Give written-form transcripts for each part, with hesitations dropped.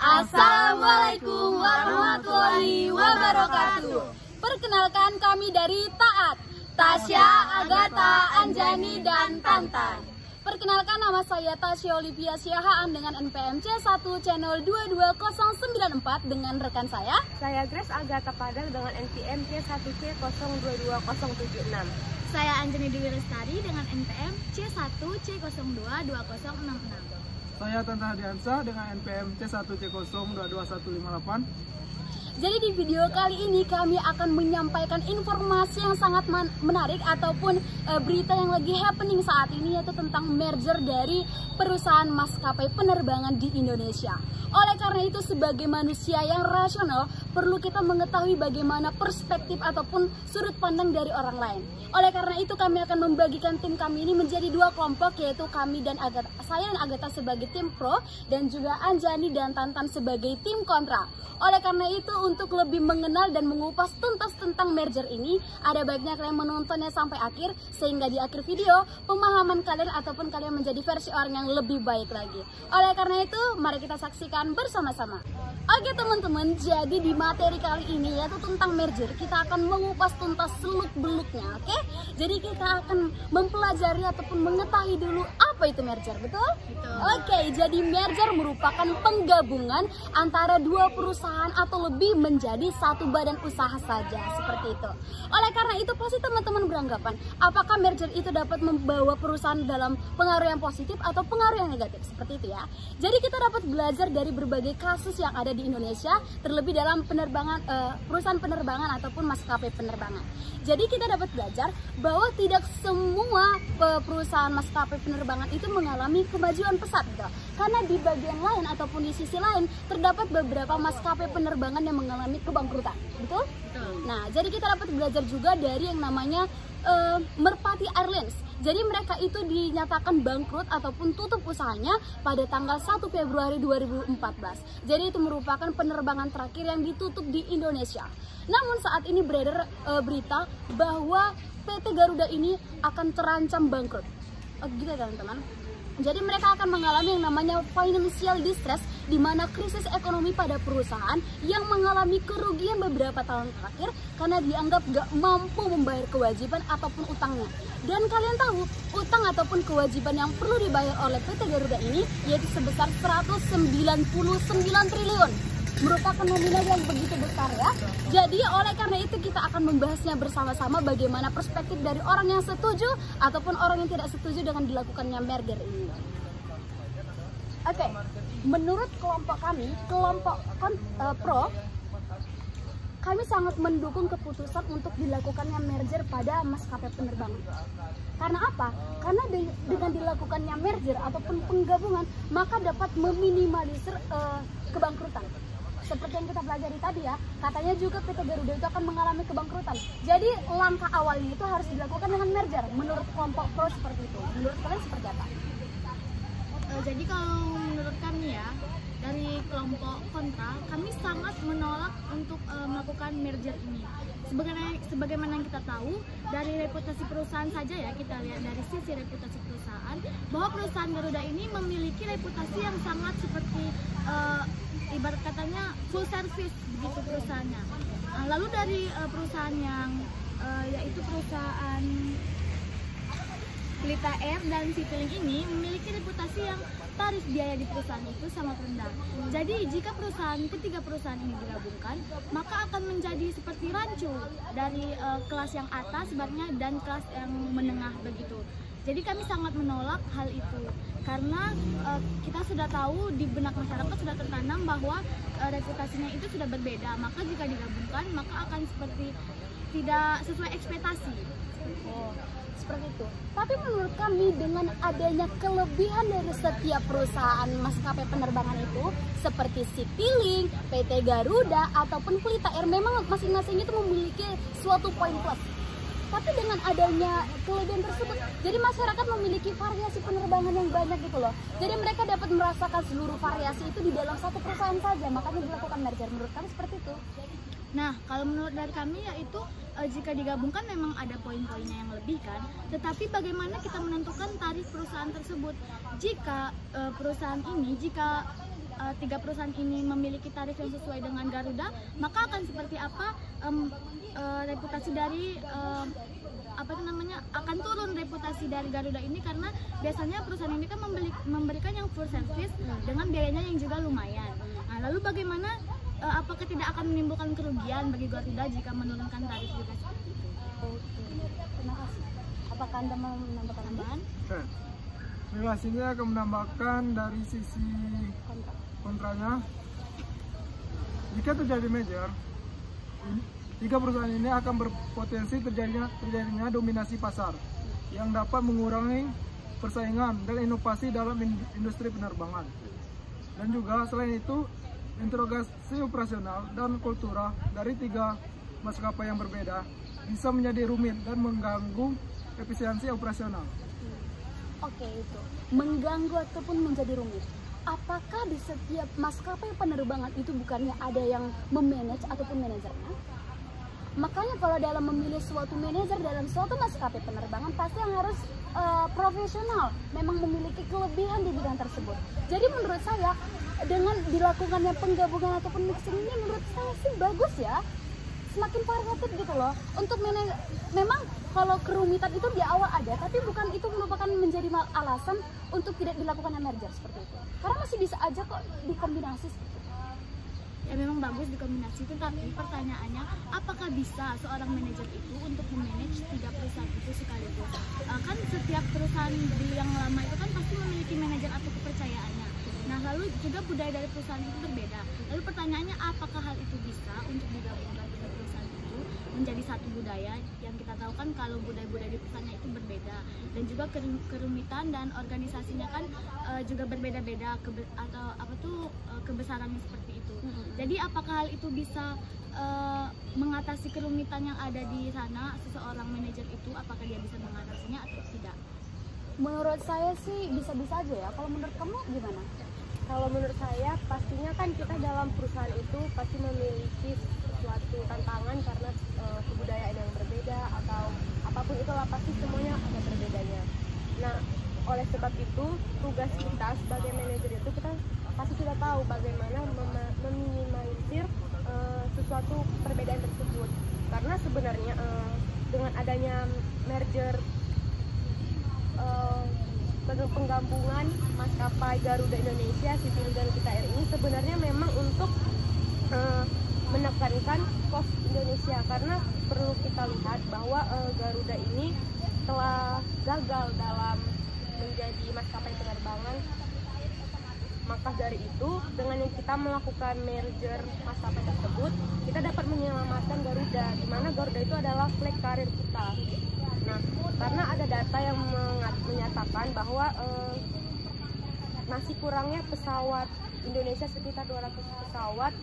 Assalamualaikum warahmatullahi wabarakatuh. Perkenalkan kami dari Taat, Tasya, Agatha, Anjani, dan Tantan. Perkenalkan nama saya Tasya Olivia Siahaan dengan NPM C1 channel 22094 dengan rekan saya Grace Agatha Padang dengan NPM C1C022076. Saya Anjani Dewi Lestari dengan NPM C1C022066. Saya Tanta Hadiansa dengan NPM C1C022158. Jadi di video kali ini kami akan menyampaikan informasi yang sangat menarik ataupun berita yang lagi happening saat ini, yaitu tentang merger dari perusahaan maskapai penerbangan di Indonesia. Oleh karena itu, sebagai manusia yang rasional, perlu kita mengetahui bagaimana perspektif ataupun sudut pandang dari orang lain. Oleh karena itu, kami akan membagikan tim kami ini menjadi dua kelompok, yaitu kami dan Agatha, saya dan Agatha sebagai tim pro, dan juga Anjani dan Tantan sebagai tim kontra. Oleh karena itu, untuk lebih mengenal dan mengupas tuntas tentang merger ini, ada baiknya kalian menontonnya sampai akhir, sehingga di akhir video, pemahaman kalian ataupun kalian menjadi versi orang yang lebih baik lagi. Oleh karena itu, mari kita saksikan bersama-sama. Oke teman-teman, jadi di materi kali ini yaitu tentang merger, kita akan mengupas tuntas seluk-beluknya, oke? Jadi kita akan mempelajari ataupun mengetahui dulu apa itu merger, betul? Oke, jadi merger merupakan penggabungan antara dua perusahaan atau lebih menjadi satu badan usaha saja, seperti itu. Oleh karena itu, pasti teman-teman beranggapan, apakah merger itu dapat membawa perusahaan dalam pengaruh yang positif atau pengaruh yang negatif, seperti itu ya. Jadi kita dapat belajar dari berbagai kasus yang ada di Indonesia, terlebih dalam penerbangan, perusahaan penerbangan ataupun maskapai penerbangan. Jadi kita dapat belajar bahwa tidak semua perusahaan maskapai penerbangan itu mengalami kemajuan pesat, gitu. Karena di bagian lain ataupun di sisi lain terdapat beberapa maskapai penerbangan yang mengalami kebangkrutan, betul? Nah, jadi kita dapat belajar juga dari yang namanya Merpati Airlines. Jadi mereka itu dinyatakan bangkrut ataupun tutup usahanya pada tanggal 1 Februari 2014. Jadi itu merupakan penerbangan terakhir yang ditutup di Indonesia. Namun saat ini beredar berita bahwa PT Garuda ini akan terancam bangkrut. Gitu teman-teman. Jadi mereka akan mengalami yang namanya financial distress, di mana krisis ekonomi pada perusahaan yang mengalami kerugian beberapa tahun terakhir karena dianggap gak mampu membayar kewajiban ataupun utangnya. Dan kalian tahu, utang ataupun kewajiban yang perlu dibayar oleh PT Garuda ini yaitu sebesar 199 triliun. Merupakan nominal yang begitu besar ya. Jadi oleh karena itu kita akan membahasnya bersama-sama bagaimana perspektif dari orang yang setuju ataupun orang yang tidak setuju dengan dilakukannya merger ini. Oke, menurut kelompok kami, kelompok pro, kami sangat mendukung keputusan untuk dilakukannya merger pada maskapai penerbangan. Karena apa? Karena dengan dilakukannya merger ataupun penggabungan, maka dapat meminimalisir kebangkrutan. Seperti yang kita pelajari tadi ya, katanya juga PT Garuda itu akan mengalami kebangkrutan. Jadi langkah awalnya itu harus dilakukan dengan merger. Menurut kelompok pro seperti itu. Menurut kalian seperti apa? Jadi kalau menurut kami ya, dari kelompok kontra, kami sangat menolak untuk melakukan merger ini. Sebagaimana yang kita tahu, dari reputasi perusahaan saja ya, kita lihat dari sisi reputasi perusahaan, bahwa perusahaan Garuda ini memiliki reputasi yang sangat seperti ibarat katanya full service begitu perusahaannya. Lalu dari perusahaan yang yaitu perusahaan Pelita Air dan Citylink ini memiliki reputasi yang tarif biaya di perusahaan itu sangat rendah. Jadi jika ketiga perusahaan ini digabungkan, maka akan menjadi seperti rancu dari kelas yang atas sebenarnya dan kelas yang menengah begitu. Jadi kami sangat menolak hal itu karena kita sudah tahu di benak masyarakat sudah tertanam bahwa reputasinya itu sudah berbeda. Maka jika digabungkan maka akan seperti tidak sesuai ekspektasi. Seperti itu. Tapi menurut kami dengan adanya kelebihan dari setiap perusahaan maskapai penerbangan itu seperti Citylink, PT Garuda ataupun Pelita Air, memang masing-masing itu memiliki suatu poin plus. Tapi dengan adanya kelebihan tersebut, jadi masyarakat memiliki variasi penerbangan yang banyak gitu loh. Jadi mereka dapat merasakan seluruh variasi itu di dalam satu perusahaan saja, makanya dilakukan merger. Menurut kami seperti itu. Nah, kalau menurut dari kami yaitu jika digabungkan memang ada poin-poinnya yang lebih kan, tetapi bagaimana kita menentukan tarif perusahaan tersebut? Jika perusahaan ini, jika tiga perusahaan ini memiliki tarif yang sesuai dengan Garuda, maka akan seperti apa reputasi dari akan turun reputasi dari Garuda ini, karena biasanya perusahaan ini kan memberikan yang full service dengan biayanya yang juga lumayan. Nah, lalu bagaimana, apakah tidak akan menimbulkan kerugian bagi Garuda jika menurunkan tarif juga seperti itu? Oke, terima kasih. Apakah Anda mau menambahkan tambahan? Oke. Regulasinya akan menambahkan dari sisi kontranya. Jika terjadi merger, tiga perusahaan ini akan berpotensi terjadinya dominasi pasar yang dapat mengurangi persaingan dan inovasi dalam industri penerbangan. Dan juga selain itu, interogasi operasional dan kultural dari tiga maskapai yang berbeda bisa menjadi rumit dan mengganggu efisiensi operasional. Oke, itu mengganggu ataupun menjadi rumit. Apakah di setiap maskapai penerbangan itu bukannya ada yang memanage ataupun manajernya? Makanya kalau dalam memilih suatu manajer dalam suatu maskapai penerbangan pasti yang harus profesional, memang memiliki kelebihan di bidang tersebut. Jadi menurut saya dengan dilakukannya penggabungan ataupun mixing ini menurut saya sih bagus ya, semakin variatif gitu loh. Untuk memang kalau kerumitan itu di awal ada, tapi bukan itu merupakan menjadi alasan untuk tidak dilakukannya merger seperti itu. Karena masih bisa aja kok dikombinasi seperti itu. Ya memang bagus dikombinasi, tetapi pertanyaannya apakah bisa seorang manajer itu untuk memanage tiga perusahaan itu sekaligus? Kan setiap perusahaan di yang lama itu kan pasti memiliki manajer atau kepercayaannya. Nah, lalu juga budaya dari perusahaan itu berbeda. Lalu pertanyaannya, apakah hal itu bisa untuk digabungkan tiga perusahaan itu menjadi satu budaya? Yang kita tahu kan kalau budaya-budaya di perusahaannya itu berbeda, dan juga kerumitan dan organisasinya kan juga berbeda-beda kebesarannya seperti itu. Jadi apakah hal itu bisa mengatasi kerumitan yang ada di sana? Seseorang manajer itu apakah dia bisa mengatasinya atau tidak? Menurut saya sih bisa-bisa aja ya. Kalau menurut kamu gimana? Kalau menurut saya, pastinya kan kita dalam perusahaan itu pasti memiliki suatu tantangan karena kebudayaan yang berbeda atau apapun itulah, pasti semuanya ada berbedanya. Nah, oleh sebab itu tugas kita sebagai manajer itu kita pasti sudah tahu bagaimana meminimalisir sesuatu perbedaan tersebut. Karena sebenarnya dengan adanya merger penggabungan maskapai Garuda Indonesia, Citylink dan Kita Air ini sebenarnya memang untuk menekankan cost Indonesia, karena perlu kita lihat bahwa Garuda ini telah gagal dalam menjadi maskapai penerbangan. Maka dari itu, dengan yang kita melakukan merger maskapai tersebut, kita dapat menyelamatkan Garuda, di mana Garuda itu adalah flag karir kita. Nah, karena ada data yang menyatakan bahwa masih kurangnya pesawat Indonesia sekitar 200 pesawat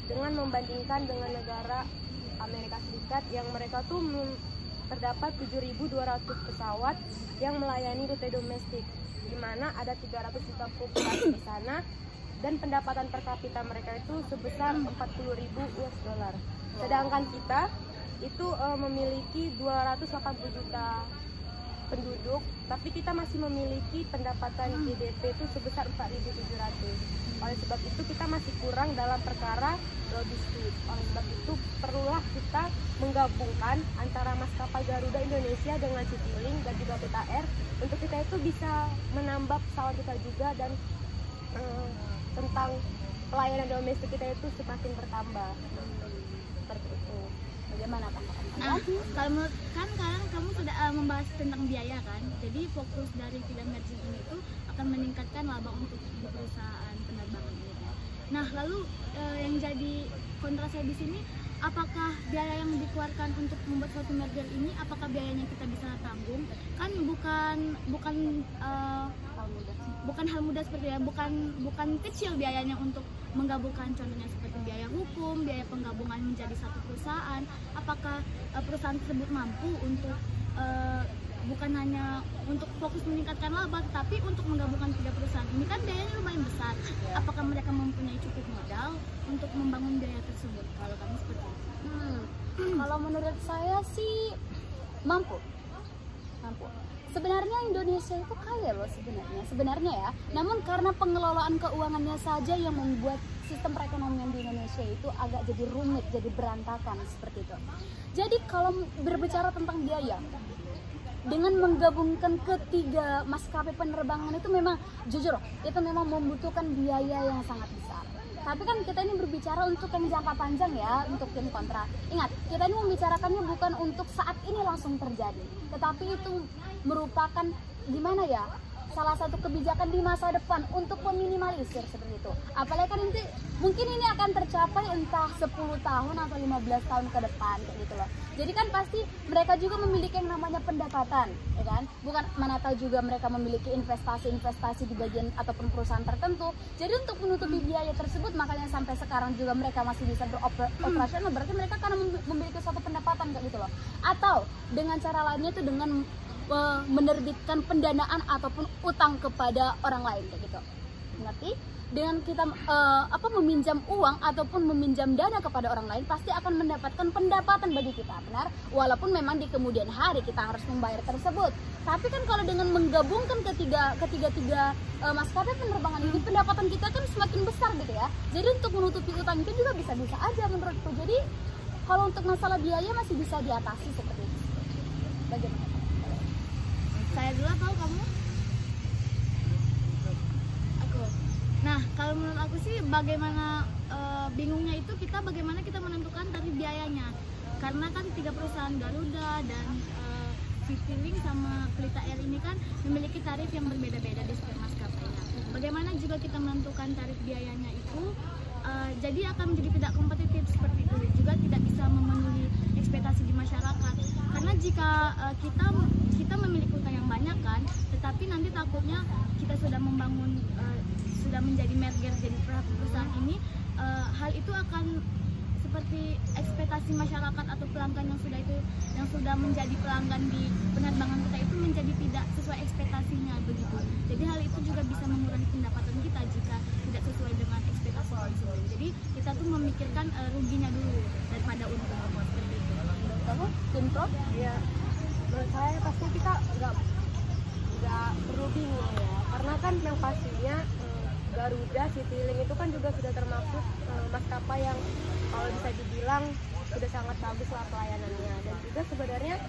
dengan membandingkan dengan negara Amerika Serikat yang mereka tuh terdapat 7.200 pesawat yang melayani rute domestik, di mana ada 300 juta populasi di sana, dan pendapatan per kapita mereka itu sebesar 40.000 US dollar. Sedangkan kita itu memiliki 280 juta penduduk, tapi kita masih memiliki pendapatan GDP itu sebesar 4.700. Oleh sebab itu kita masih kurang dalam perkara logistik. Oleh sebab itu perlulah kita menggabungkan antara maskapai Garuda Indonesia dengan Citylink dan juga Kita Air untuk kita itu bisa menambah pesawat kita juga, dan tentang pelayanan domestik kita itu semakin bertambah. Seperti itu. Bagaimana Pak? Nah, kalau menurut kan sekarang kamu sudah membahas tentang biaya kan, jadi fokus dari film merging ini itu akan meningkatkan laba untuk di perusahaan penerbangan ini. Nah, lalu yang jadi kontra saya di sini, apakah biaya yang dikeluarkan untuk membuat suatu merger ini, apakah biayanya kita bisa tanggung? Kan bukan hal mudah seperti ya, bukan kecil biayanya untuk menggabungkan, contohnya seperti biaya hukum, biaya penggabungan menjadi satu perusahaan. Apakah perusahaan tersebut mampu untuk bukan hanya untuk fokus meningkatkan laba, tapi untuk menggabungkan tiga perusahaan ini kan biayanya lumayan besar. Apakah mereka mempunyai cukup modal untuk membangun biaya tersebut? Kalau kami seperti itu. Kalau menurut saya sih mampu. Sebenarnya Indonesia itu kaya loh sebenarnya ya. Namun karena pengelolaan keuangannya saja yang membuat sistem perekonomian di Indonesia itu agak jadi rumit, jadi berantakan seperti itu. Jadi kalau berbicara tentang biaya, dengan menggabungkan ketiga maskapai penerbangan itu memang jujur itu memang membutuhkan biaya yang sangat besar. Tapi kan kita ini berbicara untuk yang jangka panjang ya, untuk tim kontra. Ingat, kita ini membicarakannya bukan untuk saat ini langsung terjadi, tetapi itu merupakan gimana ya, salah satu kebijakan di masa depan untuk meminimalisir seperti itu. Apalagi kan nanti mungkin ini akan tercapai entah 10 tahun atau 15 tahun ke depan kayak gitu loh. Jadi kan pasti mereka juga memiliki yang namanya pendapatan, ya kan? Bukan mana tahu juga mereka memiliki investasi di bagian ataupun perusahaan tertentu. Jadi untuk menutupi biaya tersebut makanya sampai sekarang juga mereka masih bisa beroperasional, berarti mereka karena memiliki suatu pendapatan kayak gitu loh. Atau dengan cara lainnya itu dengan menerbitkan pendanaan ataupun utang kepada orang lain kayak gitu. Ngerti? Dengan kita meminjam uang ataupun meminjam dana kepada orang lain pasti akan mendapatkan pendapatan bagi kita, benar? Walaupun memang di kemudian hari kita harus membayar tersebut. Tapi kan kalau dengan menggabungkan ketiga maskapai penerbangan ini, pendapatan kita kan semakin besar gitu ya. Jadi untuk menutupi utang itu juga bisa-bisa aja menurutku. Jadi kalau untuk masalah biaya masih bisa diatasi seperti itu. Bagaimana? Saya dulu atau kamu? Aku. Nah, kalau menurut aku sih bagaimana bingungnya itu bagaimana kita menentukan tarif biayanya. Karena kan 3 perusahaan Garuda dan Citylink sama Pelita Air ini kan memiliki tarif yang berbeda-beda di setiap maskapainya. Bagaimana juga kita menentukan tarif biayanya itu jadi akan menjadi tidak kompetitif seperti itu, juga tidak bisa memenuhi ekspektasi di masyarakat. Karena jika kita memiliki utang yang banyak kan, tetapi nanti takutnya kita sudah membangun sudah menjadi merger jadi perusahaan ini, hal itu akan seperti ekspektasi masyarakat atau pelanggan yang sudah menjadi pelanggan di penerbangan kita itu menjadi tidak sesuai ekspektasinya begitu. Jadi hal itu juga bisa mengurangi pendapatan kita jika tidak sesuai dengan ekspektasi konsumen. Jadi kita tuh memikirkan ruginya dulu daripada untung seperti itu. Kamu tim pro? Ya, menurut saya pasti kita nggak perlu bingung ya, karena kan yang pastinya Garuda, Citylink itu kan juga sudah termasuk maskapai yang kalau bisa dibilang sudah sangat bagus lah pelayanannya, dan juga sebenarnya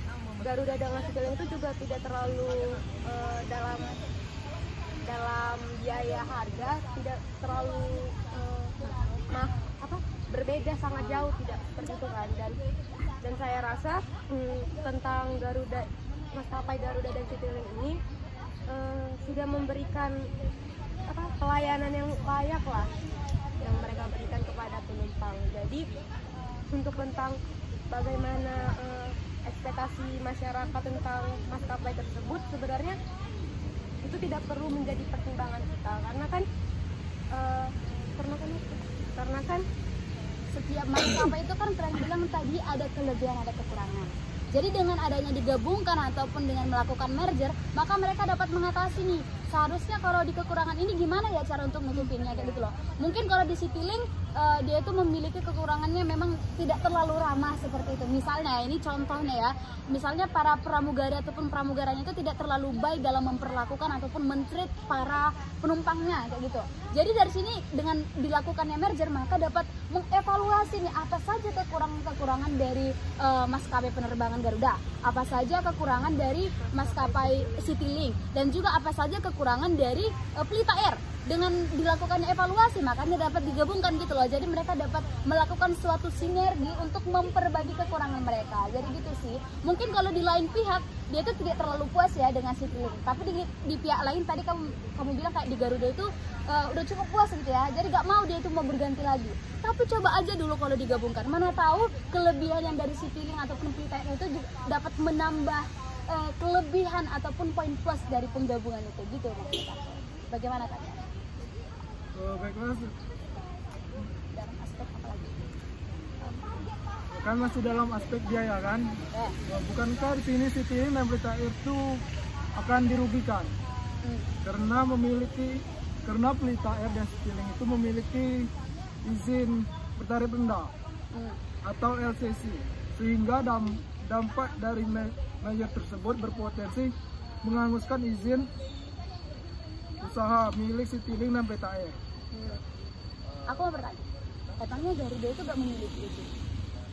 Garuda dengan Citylink itu juga tidak terlalu dalam biaya harga tidak terlalu berbeda sangat jauh, tidak seperti itu kan. Dan saya rasa tentang maskapai Garuda dan Citylink ini sudah memberikan pelayanan yang layak lah yang mereka berikan kepada penumpang. Jadi untuk tentang bagaimana ekspektasi masyarakat tentang maskapai tersebut sebenarnya itu tidak perlu menjadi pertimbangan kita, karena kan setiap maskapai itu kan kalian bilang tadi ada kelebihan ada kekurangan. Jadi dengan adanya digabungkan ataupun dengan melakukan merger, maka mereka dapat mengatasi nih. Seharusnya kalau di kekurangan ini gimana ya cara untuk nutupinnya kayak gitu loh. Mungkin kalau di Citylink dia itu memiliki kekurangannya memang tidak terlalu ramah seperti itu. Misalnya ini contohnya ya, misalnya para pramugari ataupun pramugaranya itu tidak terlalu baik dalam memperlakukan ataupun men-treat para penumpangnya kayak gitu. Jadi dari sini dengan dilakukannya merger maka dapat mengevaluasi nih apa saja kekurangan dari maskapai penerbangan Garuda, apa saja kekurangan dari maskapai Citylink, dan juga apa saja kekurangan dari Pelita Air. Dengan dilakukannya evaluasi makanya dapat digabungkan gitu loh. Jadi mereka dapat melakukan suatu sinergi untuk memperbagi kekurangan mereka. Jadi gitu sih. Mungkin kalau di lain pihak dia itu tidak terlalu puas ya dengan Citylink, tapi di pihak lain tadi kamu bilang kayak di Garuda itu udah cukup puas gitu ya. Jadi gak mau dia itu mau berganti lagi. Tapi coba aja dulu kalau digabungkan. Mana tahu kelebihan yang dari Citylink ataupun Pelita Air itu dapat menambah kelebihan ataupun poin plus dari penggabungan itu gitu maksud aku. Bagaimana Kak? Baiklah, Dalam aspek apa lagi? kan masih dalam aspek biaya kan. Bukankah di sini Citylink dan Pelita Air itu akan dirugikan karena Pelita Air dan Citylink itu memiliki izin bertarif rendah atau LCC, sehingga dampak dari merger tersebut berpotensi menghanguskan izin usaha milik Citylink dan Pelita Air. Aku mau bertanya, katanya Garuda itu gak memiliki izin.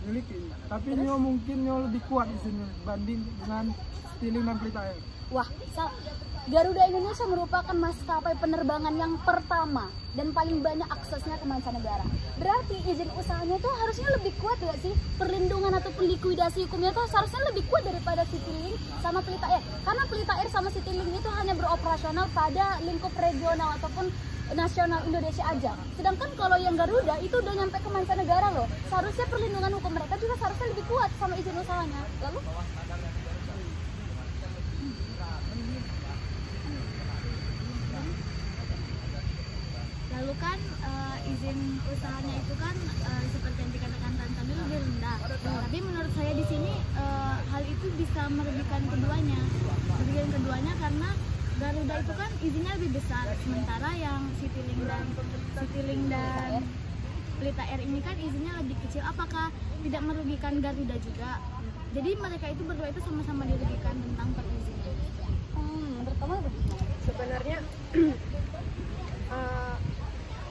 Miliki, tapi nyo mungkin nyo lebih kuat izinnya banding dengan Citylink dan Pelita Air. Wah, Garuda Indonesia merupakan maskapai penerbangan yang pertama dan paling banyak aksesnya ke mancanegara. Berarti izin usahanya tuh harusnya lebih kuat gak sih? Perlindungan ataupun likuidasi hukumnya tuh seharusnya lebih kuat daripada Citylink sama Pelita Air. Karena Pelita Air sama Citylink itu hanya beroperasional pada lingkup regional ataupun nasional Indonesia aja. Sedangkan kalau yang Garuda itu udah nyampe ke mancanegara loh. Seharusnya perlindungan hukum mereka juga seharusnya lebih kuat sama izin usahanya. Lalu kan izin usahanya itu kan seperti yang dikatakan tadi lebih rendah. Tapi menurut saya di sini hal itu bisa merugikan keduanya. Merugikan keduanya karena Garuda itu kan izinnya lebih besar, sementara yang Citylink dan Pelita Air ini kan izinnya lebih kecil. Apakah tidak merugikan Garuda juga? Jadi mereka itu berdua itu sama-sama dirugikan tentang perizinan. Pertama bagaimana? Sebenarnya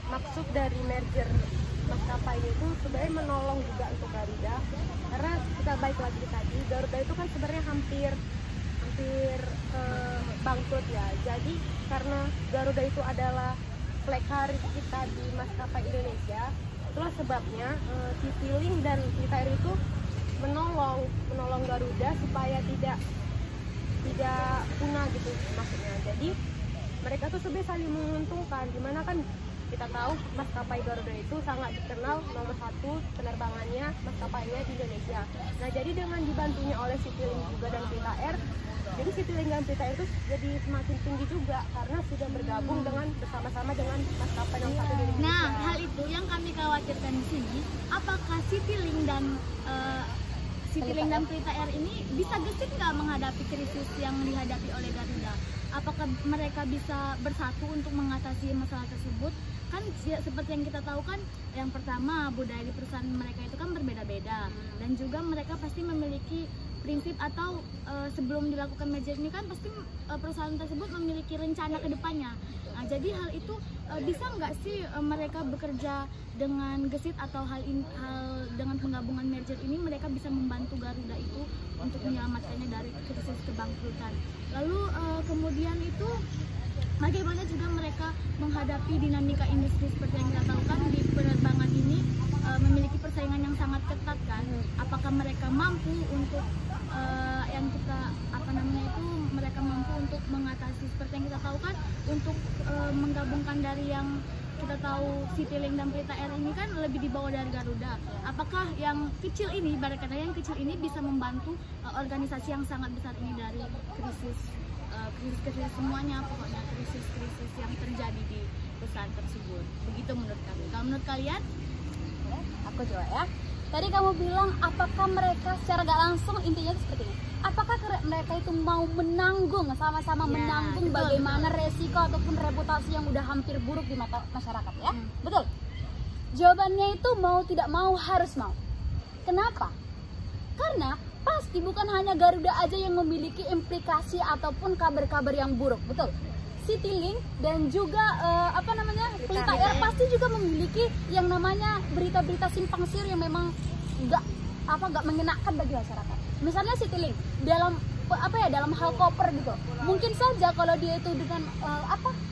maksud dari merger maskapai itu sebenarnya menolong juga untuk Garuda, karena kita balik lagi tadi, Garuda itu kan sebenarnya hampir bangkrut ya. Jadi karena Garuda itu adalah flag carrier kita di maskapai Indonesia, itulah sebabnya Citylink dan Pelita Air itu menolong Garuda supaya tidak punah gitu maksudnya. Jadi mereka tuh sebenarnya saling menguntungkan, dimana kan kita tahu maskapai Garuda itu sangat dikenal nomor 1 penerbangannya maskapainya di Indonesia. Nah, jadi dengan dibantunya oleh Citylink juga dan Pelita Air, jadi Citylink dan Pelita Air itu jadi semakin tinggi juga karena sudah bergabung dengan bersama-sama dengan maskapai nomor 1 di Indonesia. Nah, hal itu yang kami khawatirkan di sini, apakah Citylink dan Pelita Air ini bisa gesit nggak menghadapi krisis yang dihadapi oleh Garuda? Apakah mereka bisa bersatu untuk mengatasi masalah tersebut? Kan seperti yang kita tahu kan, yang pertama budaya di perusahaan mereka itu kan berbeda-beda, dan juga mereka pasti memiliki prinsip atau sebelum dilakukan merger ini kan pasti perusahaan tersebut memiliki rencana ke depannya. Nah, jadi hal itu bisa nggak sih mereka bekerja dengan gesit atau hal dengan penggabungan merger ini mereka bisa membantu Garuda itu untuk menyelamatkannya dari krisis kebangkrutan. Lalu kemudian itu bagaimana juga mereka menghadapi dinamika industri seperti yang kita tahu kan di penerbangan ini memiliki persaingan yang sangat ketat kan. Apakah mereka mampu untuk mereka mampu untuk mengatasi seperti yang kita tahu kan, untuk menggabungkan dari yang kita tahu Citylink dan Pelita Air ini kan lebih di bawah dari Garuda. Apakah yang kecil ini, barangkali yang kecil ini bisa membantu organisasi yang sangat besar ini dari krisis semuanya, pokoknya krisis yang terjadi di perusahaan tersebut. Begitu menurut kami. Kalau menurut kalian? Aku jawab ya. Tadi kamu bilang apakah mereka secara gak langsung, intinya itu seperti ini. Apakah mereka itu mau menanggung, sama-sama menanggung betul, bagaimana resiko ataupun reputasi yang udah hampir buruk di mata masyarakat ya? Betul. Jawabannya itu mau tidak mau harus mau. Kenapa? Karena pasti bukan hanya Garuda aja yang memiliki implikasi ataupun kabar-kabar yang buruk, betul. Citylink dan juga Pelita Air pasti juga memiliki yang namanya berita-berita simpang siur yang memang nggak mengenakan bagi masyarakat. Misalnya Citylink dalam hal koper gitu, mungkin saja kalau dia itu dengan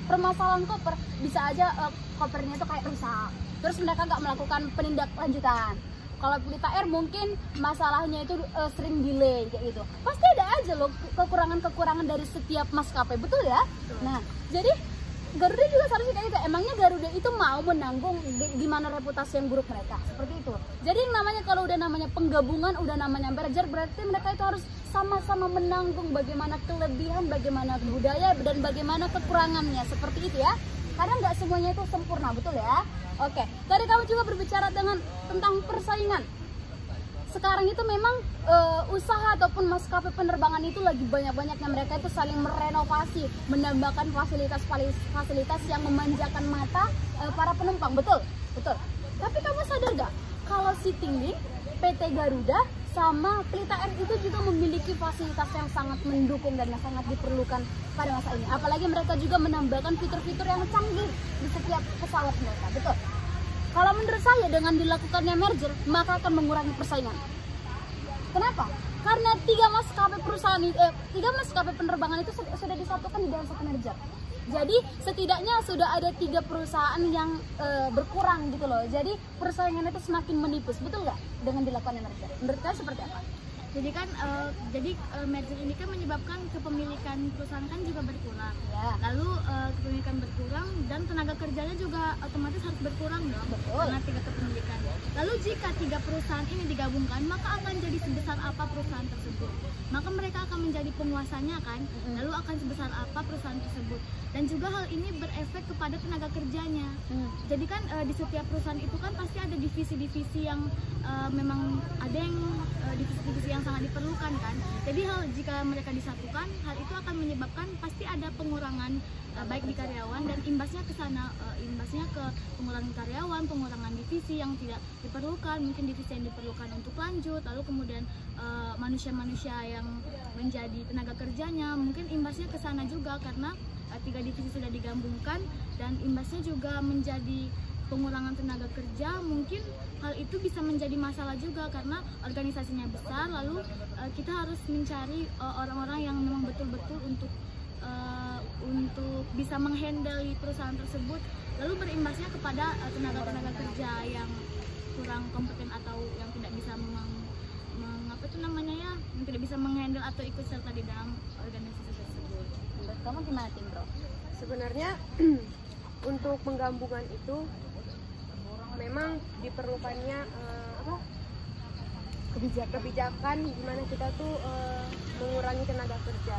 permasalahan koper bisa aja kopernya itu kayak rusak, terus mereka nggak melakukan penindaklanjutan. Kalau Pelita Air mungkin masalahnya itu sering delay kayak gitu. Pasti ada aja loh kekurangan-kekurangan dari setiap maskapai, betul ya? Nah, jadi Garuda juga seharusnya kayak gitu. Emangnya Garuda itu mau menanggung gimana reputasi yang buruk mereka? Seperti itu. Jadi yang namanya kalau udah namanya penggabungan, udah namanya merger, berarti mereka itu harus sama-sama menanggung bagaimana kelebihan, bagaimana budaya, dan bagaimana kekurangannya. Seperti itu ya. Karena nggak semuanya itu sempurna, betul ya? Oke, tadi kamu juga berbicara tentang persaingan. Sekarang itu memang usaha ataupun maskapai penerbangan itu lagi banyak-banyaknya mereka itu saling merenovasi, menambahkan fasilitas yang memanjakan mata para penumpang, betul? Betul. Tapi kamu sadar gak kalau Citylink PT Garuda sama Pelita Air itu juga memiliki fasilitas yang sangat mendukung dan yang sangat diperlukan pada masa ini. Apalagi mereka juga menambahkan fitur-fitur yang canggih di setiap pesawat mereka. Betul. Kalau menurut saya dengan dilakukannya merger, maka akan mengurangi persaingan. Kenapa? Karena tiga maskapai penerbangan itu sudah disatukan di dalam satu merger. Jadi setidaknya sudah ada 3 perusahaan yang berkurang gitu loh. Jadi persaingan itu semakin menipis, betul nggak? Dengan dilakukannya merger. Menurut kalian seperti apa? Jadi kan merger ini kan menyebabkan kepemilikan perusahaan kan juga berkurang. Ya. Lalu kepemilikan berkurang dan tenaga kerjanya juga otomatis harus berkurang dong. Betul. Karena 3 kepemilikan. Lalu jika 3 perusahaan ini digabungkan, maka akan jadi sebesar apa perusahaan tersebut? Maka mereka akan menjadi penguasanya kan. Lalu akan sebesar apa perusahaan tersebut? Dan juga hal ini berefek kepada tenaga kerjanya. Jadi kan di setiap perusahaan itu kan pasti ada divisi-divisi yang memang ada yang divisi-divisi yang sangat diperlukan kan. Jadi jika mereka disatukan, hal itu akan menyebabkan pasti ada pengurangan baik di karyawan dan imbasnya ke sana, imbasnya ke pengurangan karyawan, pengurangan divisi yang tidak diperlukan, mungkin divisi yang diperlukan untuk lanjut, lalu kemudian manusia-manusia yang menjadi tenaga kerjanya, mungkin imbasnya ke sana juga karena 3 divisi sudah digabungkan dan imbasnya juga menjadi pengurangan tenaga kerja. Mungkin hal itu bisa menjadi masalah juga karena organisasinya besar, lalu kita harus mencari orang-orang yang memang betul-betul untuk bisa menghandle perusahaan tersebut, lalu berimbasnya kepada tenaga-tenaga kerja yang kurang kompeten atau yang tidak bisa yang tidak bisa menghandle atau ikut serta di dalam organisasi tersebut. Menurut kamu gimana, Tim Bro? Sebenarnya untuk penggabungan itu memang diperlukannya kebijakan gimana kita tuh mengurangi tenaga kerja.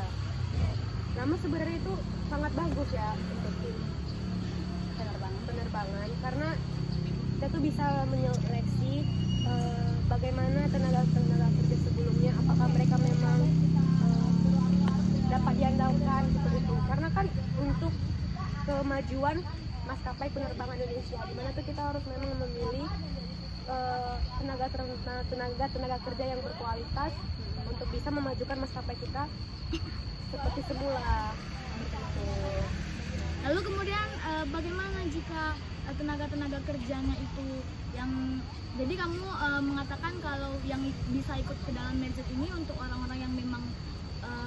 Namun sebenarnya itu sangat bagus ya untuk tim penerbangan karena kita tuh bisa menyeleksi bagaimana tenaga kerja sebelumnya, apakah mereka memang dapat diandalkan seperti itu. Karena kan untuk kemajuan maskapai penerbangan Indonesia, di mana tuh kita harus memang memilih tenaga kerja yang berkualitas untuk bisa memajukan maskapai kita seperti semula. Lalu kemudian bagaimana jika tenaga kerjanya itu yang jadi kamu mengatakan kalau yang bisa ikut ke dalam merger ini untuk orang-orang yang memang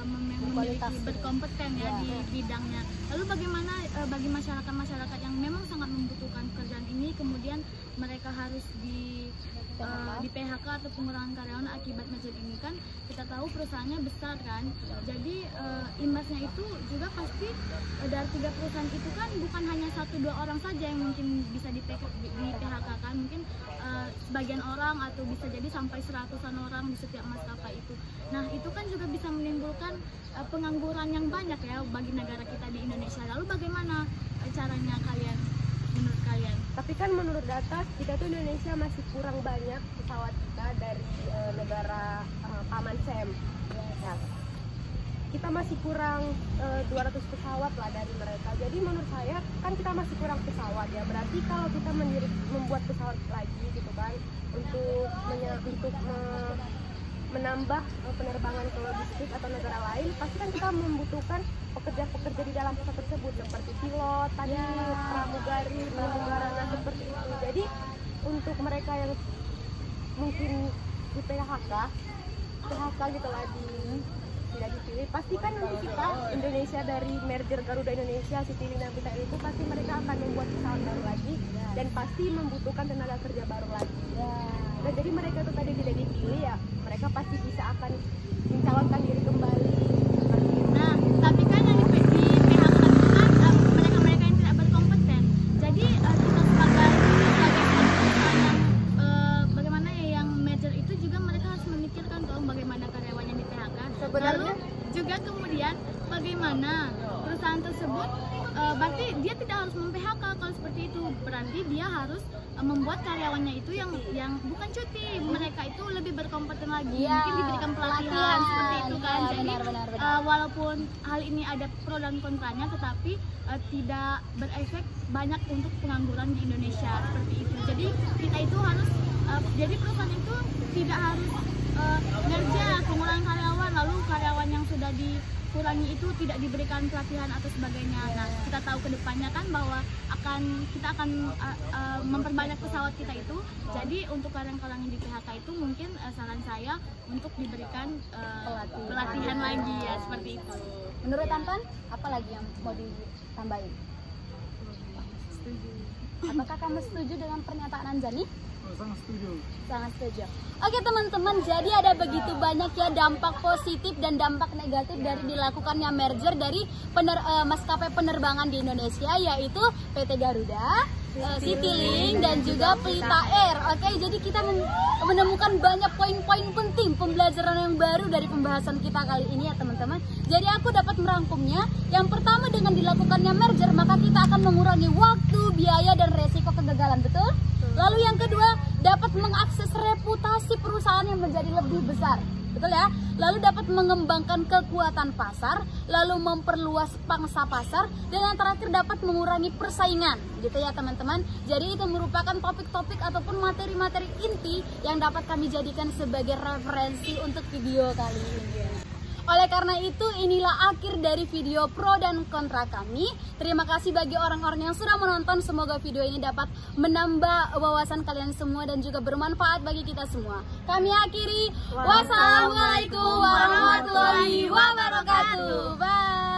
memiliki berkompeten ya di bidangnya. Lalu bagaimana bagi masyarakat yang memang sangat membutuhkan pekerjaan ini, kemudian mereka harus di PHK atau pengurangan karyawan akibat merger ini, kan kita tahu perusahaannya besar kan, jadi imbasnya itu juga pasti dari 3 perusahaan itu kan bukan hanya 1-2 orang saja yang mungkin bisa di PHK kan, mungkin sebagian orang atau bisa jadi sampai 100-an orang di setiap maskapai itu. Nah itu kan juga bisa menimbulkan pengangguran yang banyak ya bagi negara kita di Indonesia. Lalu bagaimana caranya kalian, menurut kalian? Tapi kan menurut data kita tuh Indonesia masih kurang banyak pesawat kita dari negara Paman Sam. Ya. Kita masih kurang 200 pesawat lah dari mereka. Jadi menurut saya kan kita masih kurang pesawat ya. Berarti kalau kita membuat pesawat lagi gitu kan untuk menambah penerbangan ke logistik atau negara lain, pasti kan kita membutuhkan pekerja-pekerja di dalam pesawat tersebut seperti pilot, tadi pramugari, seperti itu. Jadi untuk mereka yang mungkin di PHK gitu lah, tidak dipilih, pasti kan nanti kita Indonesia dari merger Garuda Indonesia, Citilink, Pelita Air itu pasti mereka akan membuat pesawat baru lagi dan pasti membutuhkan tenaga kerja baru lagi. Nah jadi mereka tuh tadi tidak dipilih ya, mereka pasti bisa akan mencalonkan diri kembali. Nah tapi kan yang di PHK itu kan mereka yang tidak berkompeten. Jadi kita sebagai perusahaan yang bagaimana ya yang merger itu juga mereka harus memikirkan dong bagaimana karyawannya di PHK. Lalu juga kemudian bagaimana perusahaan tersebut berarti dia tidak harus mem-PHK. Kalau seperti itu berarti dia harus membuat karyawannya itu yang bukan cuti, mereka itu lebih berkompeten lagi, mungkin diberikan pelatihan seperti itu kan. Jadi walaupun hal ini ada pro dan kontranya, tetapi tidak berefek banyak untuk pengangguran di Indonesia seperti itu. Jadi kita itu harus Jadi perusahaan itu tidak harus merger, pengurangan karyawan, lalu karyawan yang sudah dikurangi itu tidak diberikan pelatihan atau sebagainya. Nah, kita tahu ke depannya kan bahwa kita akan memperbanyak pesawat kita itu. Jadi untuk karyawan-karyawan yang di PHK itu mungkin saran saya untuk diberikan pelatihan lagi ya, seperti itu. Menurut Tantan, apa lagi yang mau ditambahin? Setuju. Apakah kamu setuju dengan pernyataan Anjani? Sangat setuju. Sangat setuju. Oke teman-teman, jadi ada begitu banyak ya dampak positif dan dampak negatif dari dilakukannya merger dari maskapai penerbangan di Indonesia, yaitu PT Garuda, Citylink, dan juga Pelita Air. Oke, jadi kita menemukan banyak poin-poin penting pembelajaran yang baru dari pembahasan kita kali ini ya teman-teman. Jadi aku dapat merangkumnya. Yang pertama, dengan dilakukannya merger maka kita akan mengurangi waktu, biaya, dan resiko kegagalan, betul? Lalu yang kedua, dapat mengakses reputasi perusahaan yang menjadi lebih besar, betul ya? Lalu dapat mengembangkan kekuatan pasar, lalu memperluas pangsa pasar, dan yang terakhir dapat mengurangi persaingan, gitu ya teman-teman. Jadi itu merupakan topik-topik ataupun materi-materi inti yang dapat kami jadikan sebagai referensi untuk video kali ini. Oleh karena itu, inilah akhir dari video pro dan kontra kami. Terima kasih bagi orang-orang yang sudah menonton. Semoga video ini dapat menambah wawasan kalian semua dan juga bermanfaat bagi kita semua. Kami akhiri. Wassalamualaikum warahmatullahi wabarakatuh. Bye.